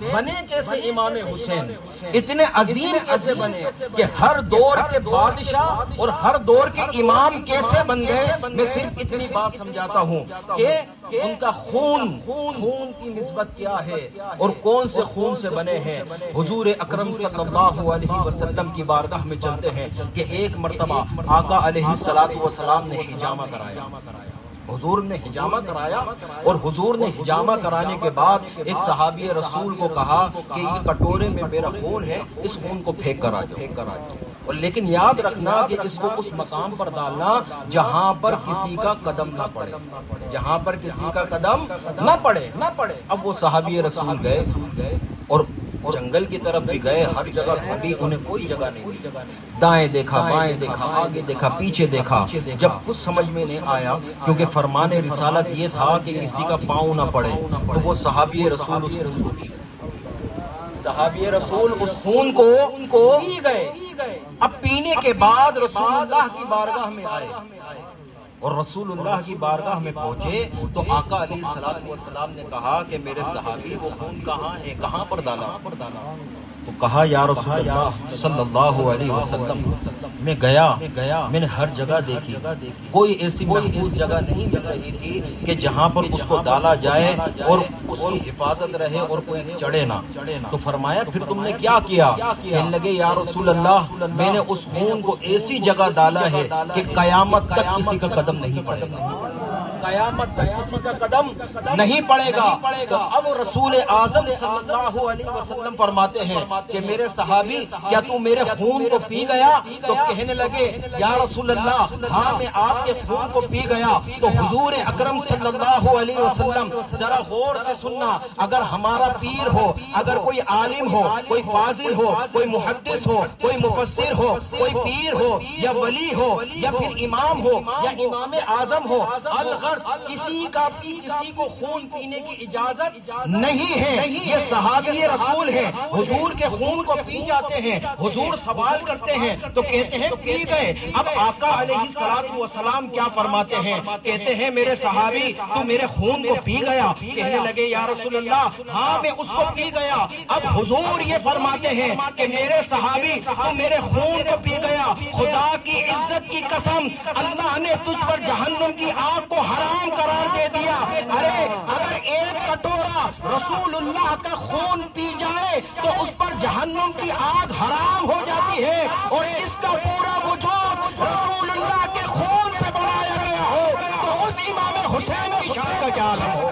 بنے کیسے امام حسین، اتنے عظیم کیسے بنے کہ ہر دور کے بادشاہ اور ہر دور کے امام کیسے بن گئے. میں صرف اتنی بات سمجھاتا ہوں کہ ان کا خون کی نسبت کیا ہے اور کون سے خون سے بنے ہیں. حضور اکرم صلی اللہ علیہ وسلم کی بارگاہ میں چلتے ہیں کہ ایک مرتبہ آقا علیہ السلام نے حجامہ کرایا. حضور نے حجامہ کرایا اور حضور نے حجامہ کرانے کے بعد ایک صحابی رسول کو کہا کہ یہ کٹورے میں میرا خون ہے، اس خون کو پھینک کر آ جاؤ. اور لیکن یاد رکھنا کہ اس کو اس مقام پر ڈالنا جہاں پر کسی کا قدم نہ پڑے، جہاں پر کسی کا قدم نہ پڑے. اب وہ صحابی رسول گئے اور جنگل کی طرف بھی گئے، ہر جگہ ابھی انہیں کوئی جگہ نہیں ملی. دائیں دیکھا، بائیں دیکھا، آگے دیکھا، پیچھے دیکھا. جب کچھ سمجھ میں نہیں آیا، کیونکہ فرمان رسالت یہ تھا کہ کسی کا پاؤں نہ پڑے، تو وہ صحابی رسول اس خون کو پی گئے. اب پینے کے بعد رسول اللہ کی بارگاہ میں آئے اور رسول اللہ کی بارگاہ میں پہنچے تو آقا علیہ السلام نے کہا کہ میرے صحابی وہ خون کہاں ہے، کہاں پر ڈالا؟ تو کہا یا رسول اللہ صلی اللہ علیہ وسلم میں گیا، میں نے ہر جگہ دیکھی، کوئی ایسی محفوظ جگہ نہیں مل رہی تھی کہ جہاں پر اس کو ڈالا جائے اور اس کی حفاظت رہے اور کوئی چڑھے نہ. تو فرمایا پھر تم نے کیا کیا؟ کہنے لگے یا رسول اللہ میں نے اس خون کو ایسی جگہ ڈالا ہے کہ قیامت تک کسی کا قدم نہیں پڑے گا، قیامت تک کسی کا قدم نہیں پڑے گا. تو اب رسول اعظم صلی اللہ علیہ وسلم فرماتے ہیں کہ میرے صحابی کیا تو میرے خون کو پی گیا؟ تو کہنے لگے یا رسول اللہ ہاں میں آپ کے خون کو پی گیا. تو حضور اکرم صلی اللہ علیہ وسلم ذرا غور سے سننا، اگر ہمارا پیر ہو، اگر کوئی عالم ہو، کوئی فاضل ہو، کوئی محدث ہو، کوئی مفسر ہو، کوئی پیر ہو یا ولی ہو یا پھر امام ہو یا امام اعظم ہو، کسی کو خون پینے کی اجازت نہیں ہے. یہ صحابی رسول ہیں، حضور کے خون کو پی جاتے ہیں. حضور سوال کرتے ہیں تو کہتے ہیں پی گئے. اب آقا علیہ السلام کیا فرماتے ہیں؟ کہتے ہیں میرے صحابی تو میرے خون کو پی گیا؟ کہنے لگے یا رسول اللہ ہاں میں اس کو پی گیا. اب حضور یہ فرماتے ہیں کہ میرے صحابی تو میرے خون کو پی گیا. خدا کی عزت کی قسم اللہ نے تجھ پر جہنم کی آگ کو حرام قرار دے دیا. ارے اگر ایک کٹورا رسول اللہ کا خون پی جائے تو اس پر جہنم کی آگ حرام ہو جاتی ہے، اور اس کا پورا وجود رسول اللہ کے خون سے بنایا گیا ہو تو اس امام حسین کی شان کا کیا عالم ہو.